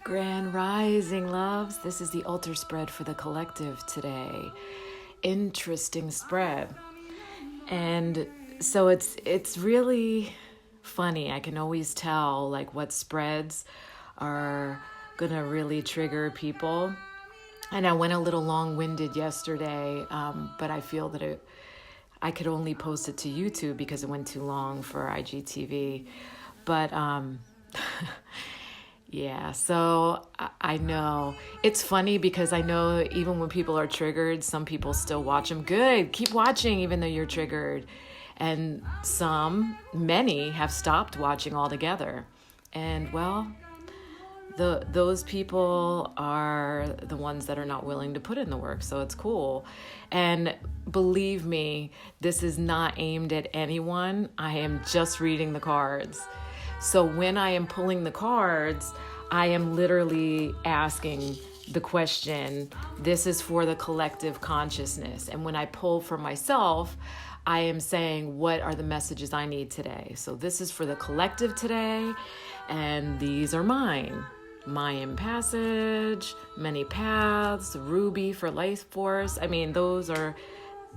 Grand Rising loves. This is the altar spread for the collective today. Interesting spread. And so it's really funny. I can always tell like what spreads are going to really trigger people. And I went a little long-winded yesterday, but I feel that I could only post it to YouTube because it went too long for IGTV. But yeah, so I know. It's funny because I know even when people are triggered, some people still watch them. Good, keep watching even though you're triggered. And many have stopped watching altogether. And well, those people are the ones that are not willing to put in the work, so it's cool. And believe me, this is not aimed at anyone. I am just reading the cards. So when I am pulling the cards, I am literally asking the question, this is for the collective consciousness. And when I pull for myself, I am saying, what are the messages I need today? So this is for the collective today, and these are mine. Mayan Passage, Many Paths, Ruby for Life Force. I mean,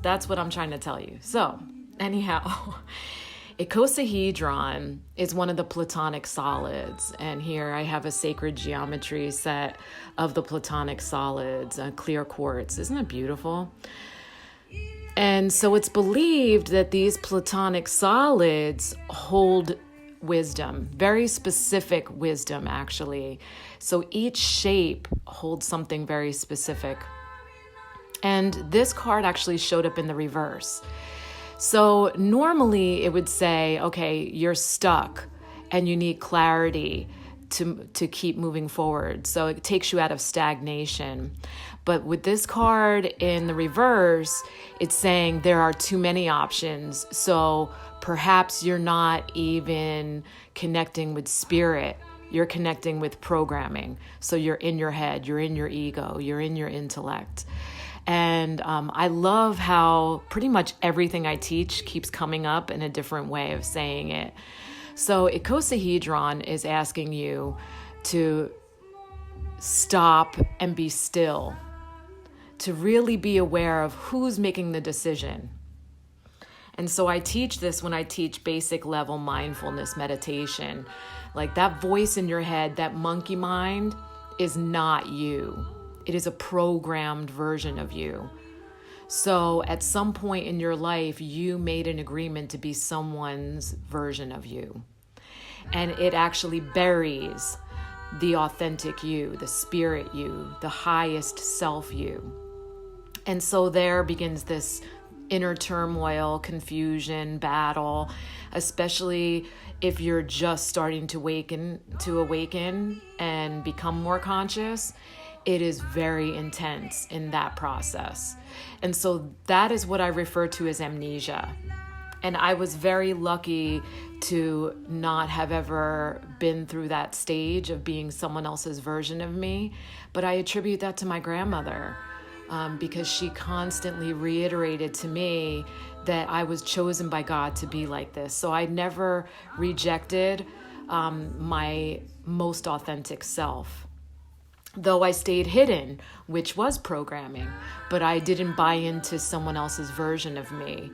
that's what I'm trying to tell you. So, anyhow, icosahedron is one of the Platonic solids. And here I have a sacred geometry set of the Platonic solids, clear quartz. Isn't it beautiful? And so it's believed that these Platonic solids hold wisdom, very specific wisdom, actually. So each shape holds something very specific. And this card actually showed up in the reverse. So normally it would say, okay, you're stuck and you need clarity to keep moving forward. So it takes you out of stagnation. But with this card in the reverse, it's saying there are too many options. So perhaps you're not even connecting with spirit. You're connecting with programming. So you're in your head, you're in your ego, you're in your intellect. And I love how pretty much everything I teach keeps coming up in a different way of saying it. So icosahedron is asking you to stop and be still, to really be aware of who's making the decision. And so I teach this when I teach basic level mindfulness meditation. Like that voice in your head, that monkey mind, is not you. It is a programmed version of you. So at some point in your life, you made an agreement to be someone's version of you. And it actually buries the authentic you, the spirit you, the highest self you. And so there begins this inner turmoil, confusion, battle, especially if you're just starting to awaken and become more conscious. It is very intense in that process. And so that is what I refer to as amnesia. And I was very lucky to not have ever been through that stage of being someone else's version of me. But I attribute that to my grandmother, because she constantly reiterated to me that I was chosen by God to be like this. So I never rejected my most authentic self. Though I stayed hidden, which was programming, but I didn't buy into someone else's version of me.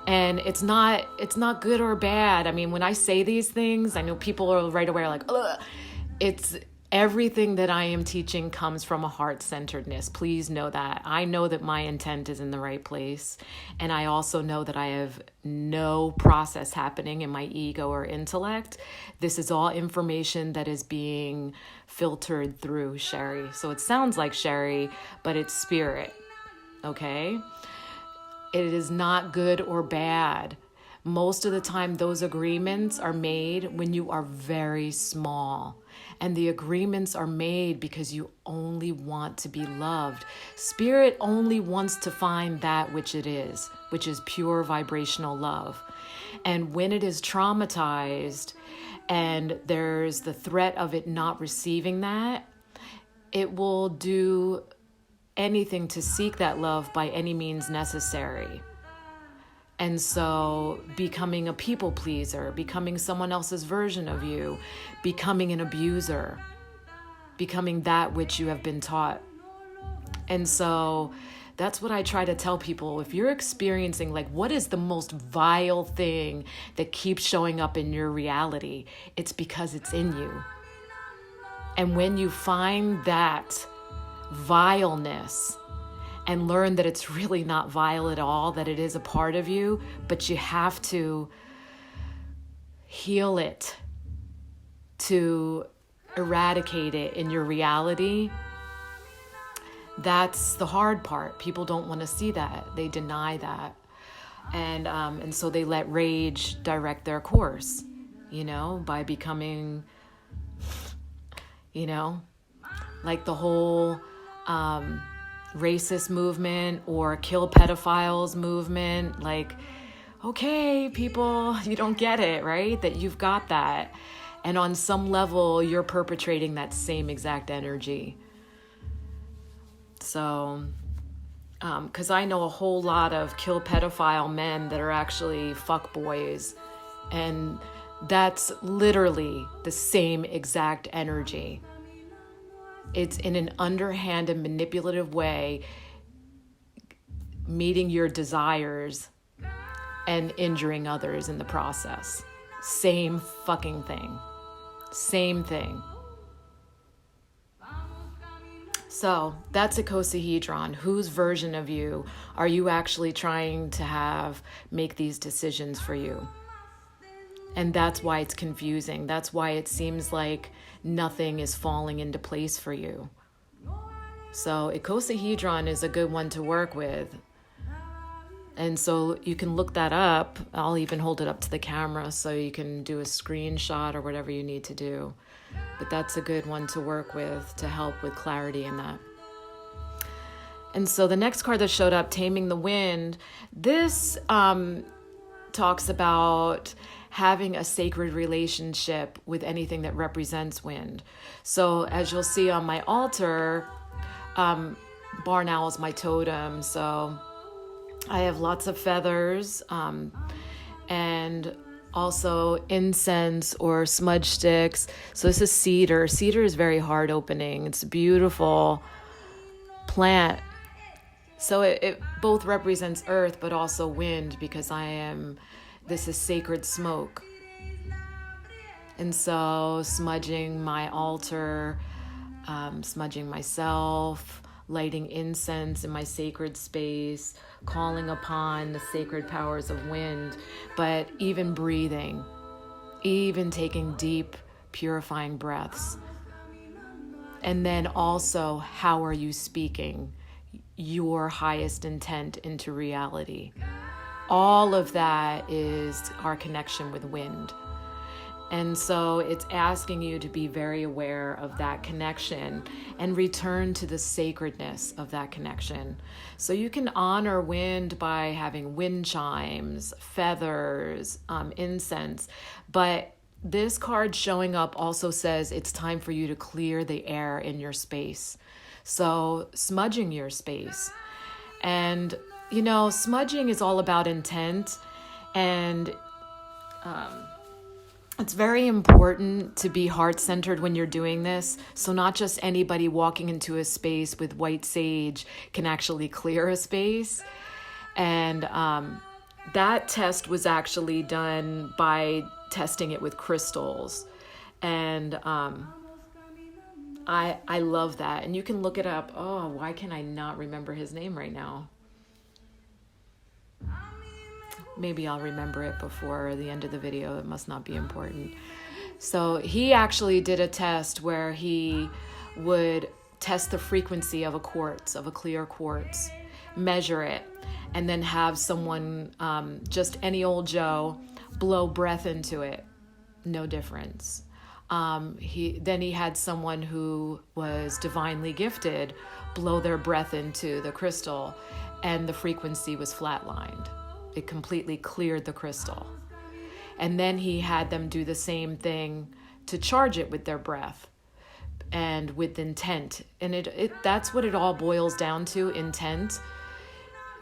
And it's not good or bad. I mean, when I say these things, I know people are right away like, ugh. It's everything that I am teaching comes from a heart-centeredness. Please know that. I know that my intent is in the right place. And I also know that I have no process happening in my ego or intellect. This is all information that is being filtered through Sherry. So it sounds like Sherry, but it's spirit, okay? It is not good or bad. Most of the time, those agreements are made when you are very small. And the agreements are made because you only want to be loved. Spirit only wants to find that which it is, which is pure vibrational love. And when it is traumatized and there's the threat of it not receiving that, it will do anything to seek that love by any means necessary. And so becoming a people pleaser, becoming someone else's version of you, becoming an abuser. becoming that which you have been taught. And so that's what I try to tell people. If you're experiencing, like, what is the most vile thing that keeps showing up in your reality? It's because it's in you. And when you find that vileness and learn that it's really not vile at all, that it is a part of you, but you have to heal it to eradicate it in your reality. That's the hard part. People don't want to see that. They deny that. And so they let rage direct their course, by becoming, like the whole racist movement or kill pedophiles movement. Like, okay, people, you don't get it, right? That you've got that. And on some level, you're perpetrating that same exact energy. So, because I know a whole lot of kill pedophile men that are actually fuckboys, and that's literally the same exact energy. It's in an underhanded, manipulative way, meeting your desires and injuring others in the process. Same fucking thing. Same thing. So that's icosahedron. Whose version of you are you actually trying to make these decisions for you? And that's why it's confusing. That's why it seems like nothing is falling into place for you. So icosahedron is a good one to work with. And so you can look that up. I'll even hold it up to the camera so you can do a screenshot or whatever you need to do. But that's a good one to work with to help with clarity in that. And so the next card that showed up, Taming the Wind, this talks about having a sacred relationship with anything that represents wind. So as you'll see on my altar, barn owl is my totem. So I have lots of feathers and also incense or smudge sticks. So this is cedar. Cedar is very heart opening. It's a beautiful plant. So it both represents earth, but also wind, because this is sacred smoke. And so smudging my altar, smudging myself, lighting incense in my sacred space, calling upon the sacred powers of wind, but even breathing, even taking deep, purifying breaths. And then also, how are you speaking your highest intent into reality? All of that is our connection with wind. And so it's asking you to be very aware of that connection and return to the sacredness of that connection. So you can honor wind by having wind chimes, feathers, incense. But this card showing up also says it's time for you to clear the air in your space. So smudging your space. And, smudging is all about intent. And it's very important to be heart-centered when you're doing this. So not just anybody walking into a space with white sage can actually clear a space. And that test was actually done by testing it with crystals. And I love that. And you can look it up. Oh, why can I not remember his name right now? Maybe I'll remember it before the end of the video. It must not be important. So he actually did a test where he would test the frequency of a quartz, of a clear quartz, measure it, and then have someone, just any old Joe, blow breath into it. No difference. Then he had someone who was divinely gifted blow their breath into the crystal, and the frequency was flatlined. It completely cleared the crystal. And then he had them do the same thing to charge it with their breath and with intent. And that's what it all boils down to, intent.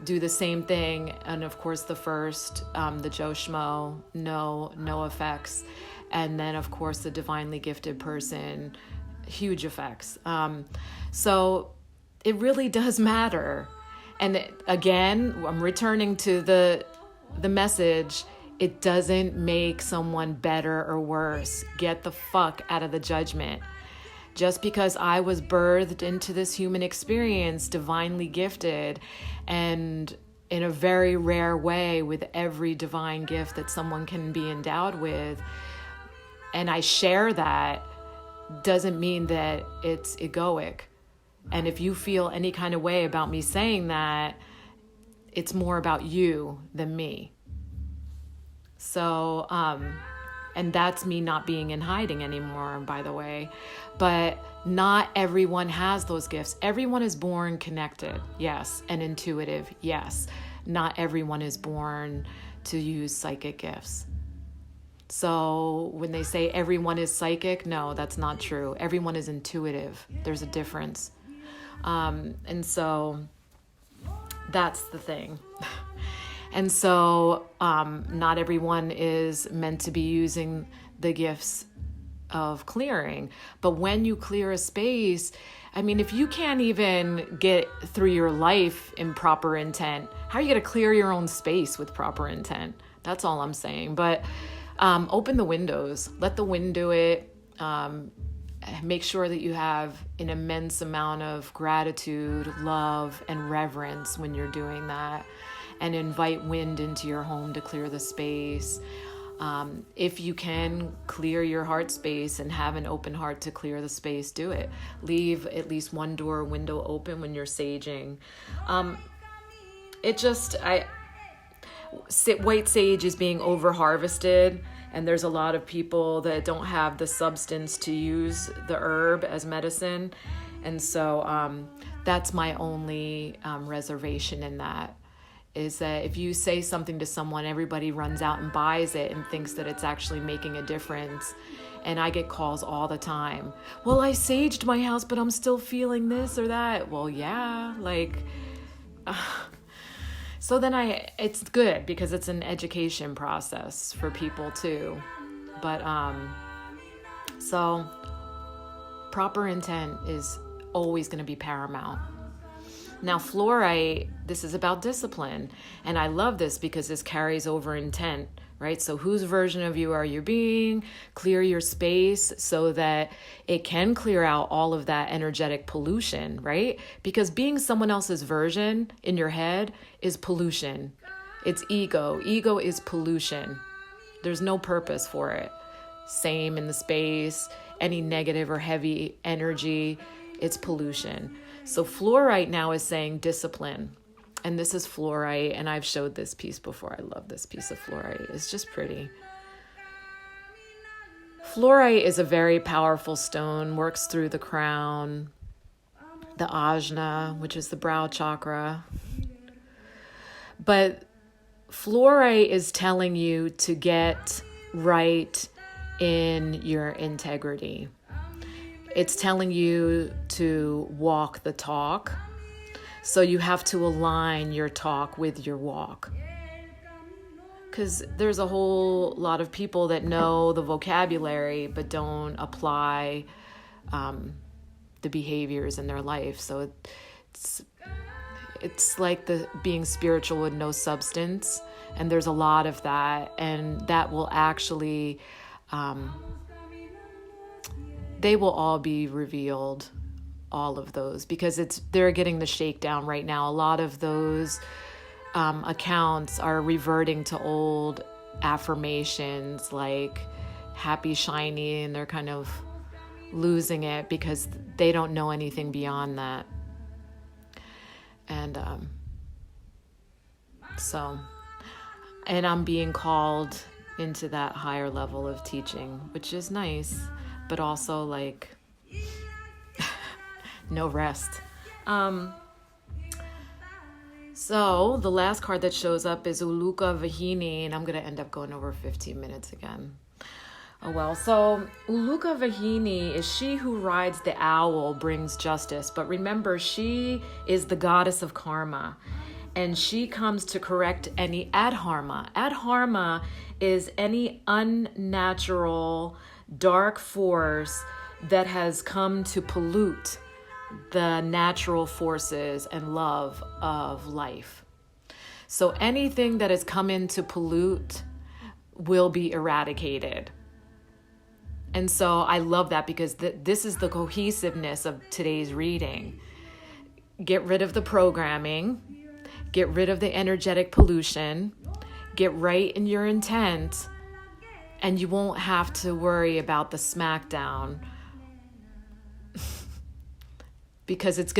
Do the same thing. And of course, the first, the Joe Schmo, no effects. And then, of course, the divinely gifted person huge effects. So it really does matter. And again, I'm returning to the message. It doesn't make someone better or worse. Get the fuck out of the judgment. Just because I was birthed into this human experience, divinely gifted, and in a very rare way with every divine gift that someone can be endowed with, and I share that, doesn't mean that it's egoic. And if you feel any kind of way about me saying that, it's more about you than me. So, and that's me not being in hiding anymore, by the way. But not everyone has those gifts. Everyone is born connected, yes, and intuitive, yes. Not everyone is born to use psychic gifts. So when they say everyone is psychic, no, that's not true. Everyone is intuitive. There's a difference. And so that's the thing. And so not everyone is meant to be using the gifts of clearing. But when you clear a space, I mean, if you can't even get through your life in proper intent, how are you going to clear your own space with proper intent? That's all I'm saying. But open the windows. Let the wind do it. Make sure that you have an immense amount of gratitude, love, and reverence when you're doing that. And invite wind into your home to clear the space. If you can clear your heart space and have an open heart to clear the space, do it. Leave at least one door or window open when you're saging. White sage is being over harvested, and there's a lot of people that don't have the substance to use the herb as medicine. And so that's my only reservation in that. Is that if you say something to someone, everybody runs out and buys it and thinks that it's actually making a difference. And I get calls all the time. Well, I saged my house, but I'm still feeling this or that. Well, yeah, so then it's good because it's an education process for people too. But, so proper intent is always going to be paramount. Now, fluorite, this is about discipline. And I love this because this carries over intent, right? So whose version of you are you being? Clear your space so that it can clear out all of that energetic pollution, right? Because being someone else's version in your head is pollution. It's ego. Ego is pollution. There's no purpose for it. Same in the space, any negative or heavy energy, it's pollution. So fluorite now is saying discipline. And this is fluorite, and I've showed this piece before. I love this piece of fluorite. It's just pretty. Fluorite is a very powerful stone, works through the crown, the ajna, which is the brow chakra. But fluorite is telling you to get right in your integrity. It's telling you to walk the talk. So you have to align your talk with your walk. Because there's a whole lot of people that know the vocabulary but don't apply the behaviors in their life. So it's like the being spiritual with no substance. And there's a lot of that. And that will actually... they will all be revealed, all of those, because they're getting the shakedown right now. A lot of those accounts are reverting to old affirmations like happy, shiny, and they're kind of losing it because they don't know anything beyond that. And and I'm being called into that higher level of teaching, which is nice. But also no rest. So the last card that shows up is Uluka Vahini, and I'm going to end up going over 15 minutes again. Oh well, so Uluka Vahini is she who rides the owl, brings justice. But remember, she is the goddess of karma, and she comes to correct any adharma. Adharma is any unnatural dark force that has come to pollute the natural forces and love of life. So anything that has come in to pollute will be eradicated. And so I love that, because this is the cohesiveness of today's reading. Get rid of the programming, get rid of the energetic pollution, get right in your intent, and you won't have to worry about the smackdown because it's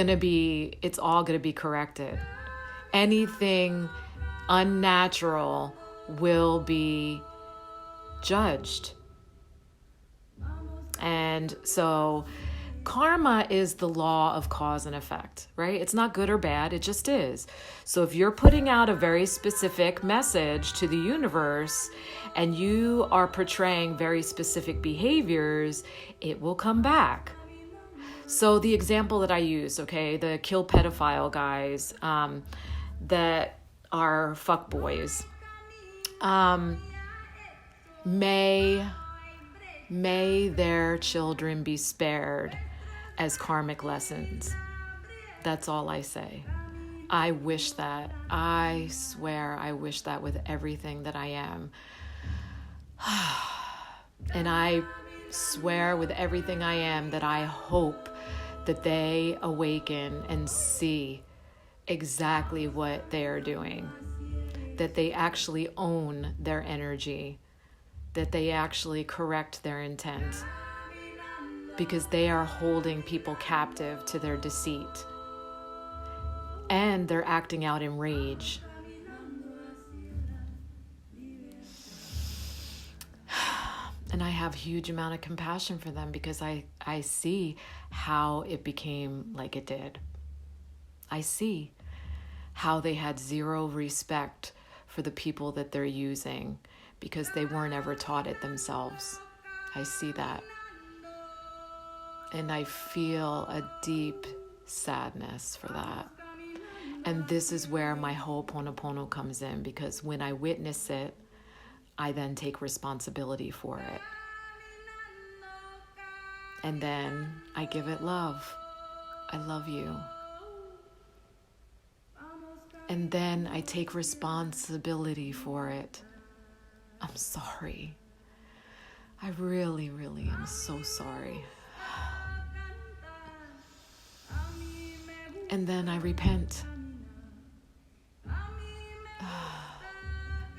all going to be corrected. Anything unnatural will be judged. And so karma is the law of cause and effect, right? It's not good or bad, it just is. So if you're putting out a very specific message to the universe and you are portraying very specific behaviors, it will come back. So the example that I use, okay, the kill pedophile guys that are fuckboys, may their children be spared as karmic lessons. That's all I say. I wish that. I swear I wish that with everything that I am. And I swear with everything I am that I hope that they awaken and see exactly what they are doing, that they actually own their energy, that they actually correct their intent, because they are holding people captive to their deceit, and they're acting out in rage. And I have a huge amount of compassion for them, because I see how it became like it did. I see how they had zero respect for the people that they're using, because they weren't ever taught it themselves. I see that. And I feel a deep sadness for that. And this is where my Ho'oponopono comes in, because when I witness it, I then take responsibility for it. And then I give it love. I love you. And then I take responsibility for it. I'm sorry. I really, really am so sorry. And then I repent.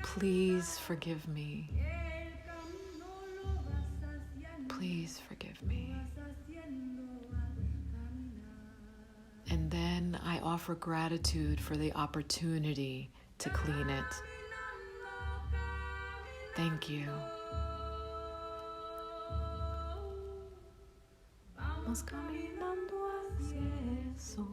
Please forgive me. Please forgive me. And then I offer gratitude for the opportunity to clean it. Thank you. Vamos caminando hacia eso.